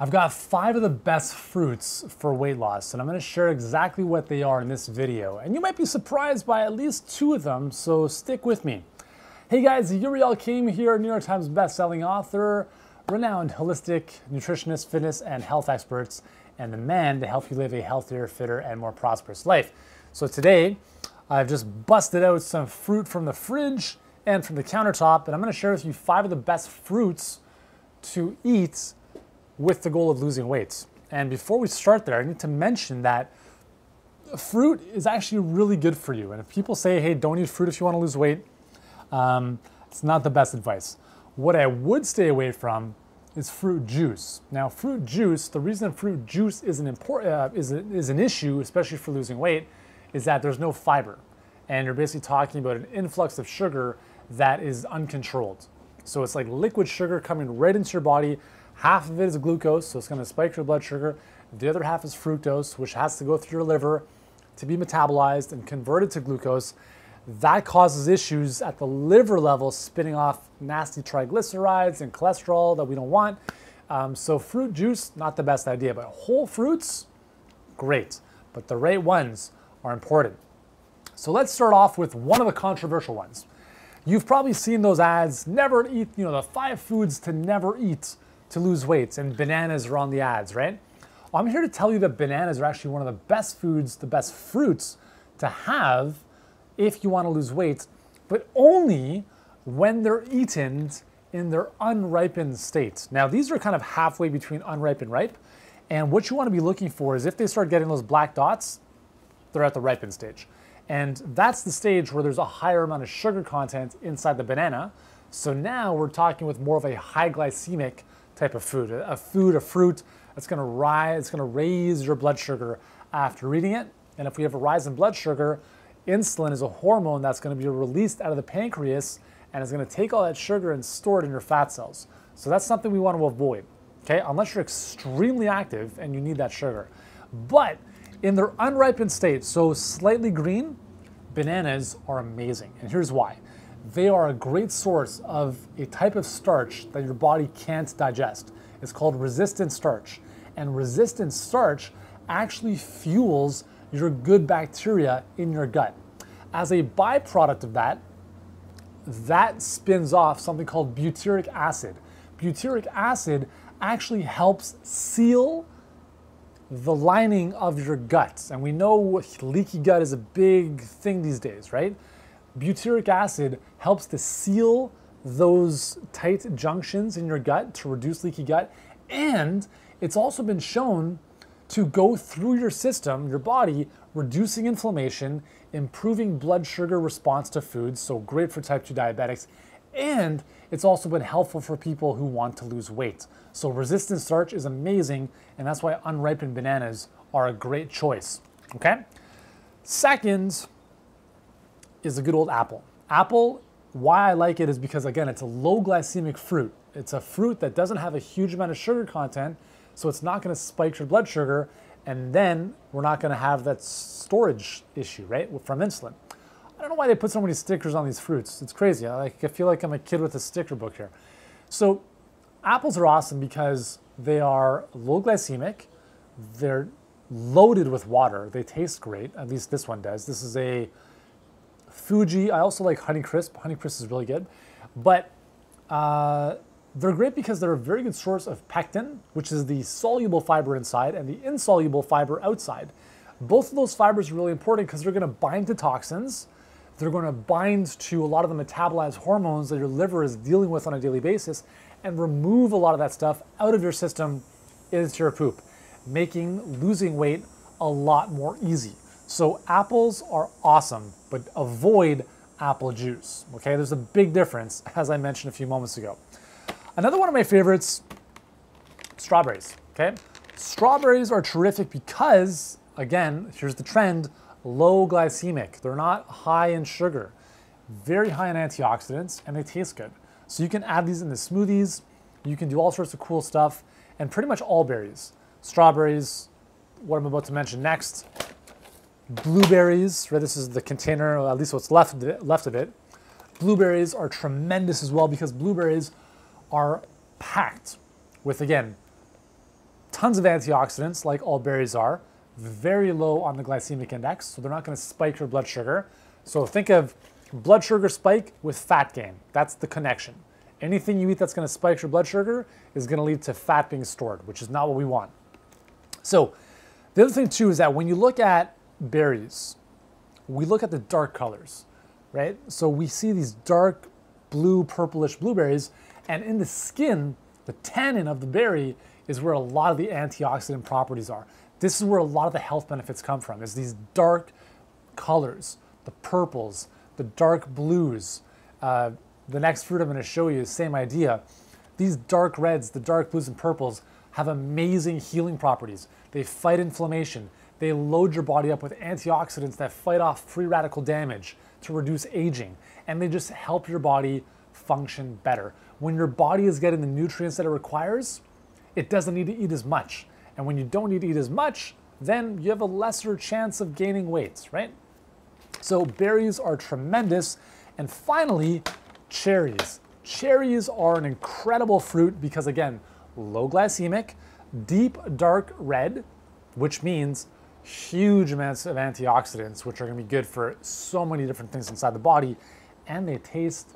I've got 5 of the best fruits for weight loss, and I'm going to share exactly what they are in this video. And you might be surprised by at least 2 of them, so stick with me. Hey guys, Uriel Kim here, New York Times best-selling author, renowned holistic nutritionist, fitness, and health experts, and the man to help you live a healthier, fitter, and more prosperous life. So today, I've just busted out some fruit from the fridge and from the countertop, and I'm going to share with you 5 of the best fruits to eat with the goal of losing weight. And before we start there, I need to mention that fruit is actually really good for you. And if people say, hey, don't eat fruit if you want to lose weight, it's not the best advice. What I would stay away from is fruit juice. Now, fruit juice, the reason fruit juice is an issue, especially for losing weight, is that there's no fiber. And you're basically talking about an influx of sugar that is uncontrolled. So it's like liquid sugar coming right into your body. Half of it is glucose, so it's going to spike your blood sugar. The other half is fructose, which has to go through your liver to be metabolized and converted to glucose. That causes issues at the liver level, spitting off nasty triglycerides and cholesterol that we don't want. So fruit juice, not the best idea, but whole fruits, great. But the right ones are important. So let's start off with one of the controversial ones. You've probably seen those ads, never eat, the 5 foods to never eat to lose weight, and bananas are on the ads, right? Well, I'm here to tell you that bananas are actually one of the best foods, the best fruits to have if you want to lose weight, but only when they're eaten in their unripened state. Now, these are kind of halfway between unripe and ripe, and what you want to be looking for is if they start getting those black dots, they're at the ripened stage. And that's the stage where there's a higher amount of sugar content inside the banana. So now we're talking with more of a high glycemic type of food, a fruit that's going to raise your blood sugar after eating it. And if we have a rise in blood sugar, insulin is a hormone that's going to be released out of the pancreas and is going to take all that sugar and store it in your fat cells. So that's something we want to avoid, okay? Unless you're extremely active and you need that sugar. But in their unripened state, so slightly green, bananas are amazing. And here's why. They are a great source of a type of starch that your body can't digest. It's called resistant starch. And resistant starch actually fuels your good bacteria in your gut. As a byproduct of that, that spins off something called butyric acid. Butyric acid actually helps seal the lining of your gut. And we know leaky gut is a big thing these days, right? Butyric acid helps to seal those tight junctions in your gut to reduce leaky gut. And it's also been shown to go through your system, your body, reducing inflammation, improving blood sugar response to foods, so great for type 2 diabetics. And it's also been helpful for people who want to lose weight. So resistant starch is amazing, and that's why unripened bananas are a great choice, okay? Second is a good old apple. Apple, why I like it is because, again, it's a low glycemic fruit. It's a fruit that doesn't have a huge amount of sugar content, so it's not going to spike your blood sugar, and then we're not going to have that storage issue, right, from insulin. I don't know why they put so many stickers on these fruits. It's crazy. I feel like I'm a kid with a sticker book here. So apples are awesome because they are low glycemic. They're loaded with water. They taste great. At least this one does. This is a Fuji. I also like Honeycrisp. Honeycrisp is really good. But they're great because they're a very good source of pectin, which is the soluble fiber inside and the insoluble fiber outside. Both of those fibers are really important because they're going to bind to toxins. They're going to bind to a lot of the metabolized hormones that your liver is dealing with on a daily basis and remove a lot of that stuff out of your system into your poop, making losing weight a lot more easy. So apples are awesome, but avoid apple juice, okay? There's a big difference, as I mentioned a few moments ago. Another one of my favorites, strawberries, okay? Strawberries are terrific because, again, here's the trend, low glycemic. They're not high in sugar, very high in antioxidants, and they taste good. So you can add these into smoothies, you can do all sorts of cool stuff, and pretty much all berries. Strawberries, what I'm about to mention next, blueberries, right? This is the container, or at least what's left of it. Blueberries are tremendous as well because blueberries are packed with, again, tons of antioxidants, like all berries are, very low on the glycemic index, so they're not going to spike your blood sugar. So think of blood sugar spike with fat gain. That's the connection. Anything you eat that's going to spike your blood sugar is going to lead to fat being stored, which is not what we want. So the other thing too is that when you look at berries, we look at the dark colors, right? So we see these dark blue, purplish blueberries, and in the skin, the tannin of the berry is where a lot of the antioxidant properties are. This is where a lot of the health benefits come from, is these dark colors, the purples, the dark blues. The next fruit I'm going to show you is the same idea. These dark reds, the dark blues and purples have amazing healing properties. They fight inflammation. They load your body up with antioxidants that fight off free radical damage to reduce aging. And they just help your body function better. When your body is getting the nutrients that it requires, it doesn't need to eat as much. And when you don't need to eat as much, then you have a lesser chance of gaining weight, right? So berries are tremendous. And finally, cherries. Cherries are an incredible fruit because, again, low glycemic, deep dark red, which means huge amounts of antioxidants, which are going to be good for so many different things inside the body, and they taste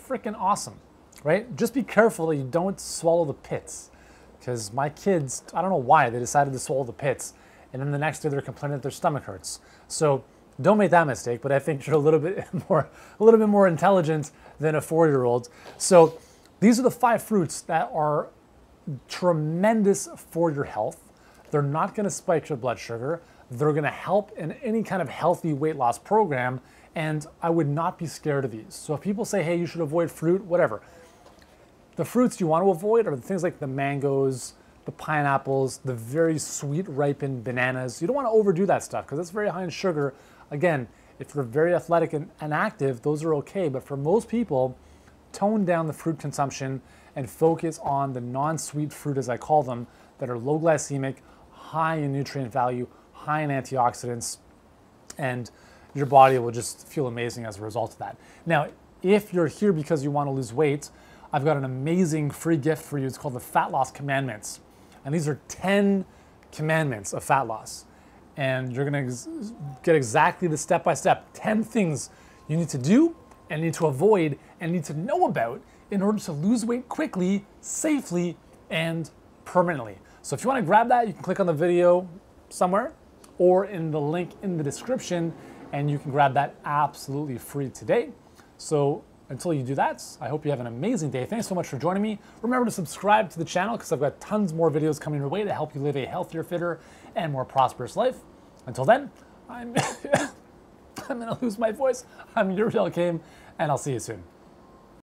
freaking awesome, right? Just be careful that you don't swallow the pits, because my kids, I don't know why, they decided to swallow the pits, and then the next day they're complaining that their stomach hurts. So don't make that mistake, but I think you're a little bit more intelligent than a 4-year-old. So these are the 5 fruits that are tremendous for your health. They're not going to spike your blood sugar. They're going to help in any kind of healthy weight loss program, and I would not be scared of these. So if people say, hey, you should avoid fruit, whatever. The fruits you want to avoid are the things like the mangoes, the pineapples, the very sweet ripened bananas. You don't want to overdo that stuff because it's very high in sugar. Again, if you're very athletic and active, those are okay. But for most people, tone down the fruit consumption and focus on the non-sweet fruit, as I call them, that are low glycemic, high in nutrient value, high in antioxidants, and your body will just feel amazing as a result of that. Now, if you're here because you want to lose weight, I've got an amazing free gift for you. It's called the Fat Loss Commandments. And these are 10 commandments of fat loss. And you're going to get exactly the step-by-step 10 things you need to do and need to avoid and need to know about in order to lose weight quickly, safely, and permanently. So if you want to grab that, you can click on the video somewhere or in the link in the description, and you can grab that absolutely free today. So until you do that, I hope you have an amazing day. Thanks so much for joining me. Remember to subscribe to the channel because I've got tons more videos coming your way to help you live a healthier, fitter, and more prosperous life. Until then, I'm going to lose my voice. I'm Uriel Kim, and I'll see you soon.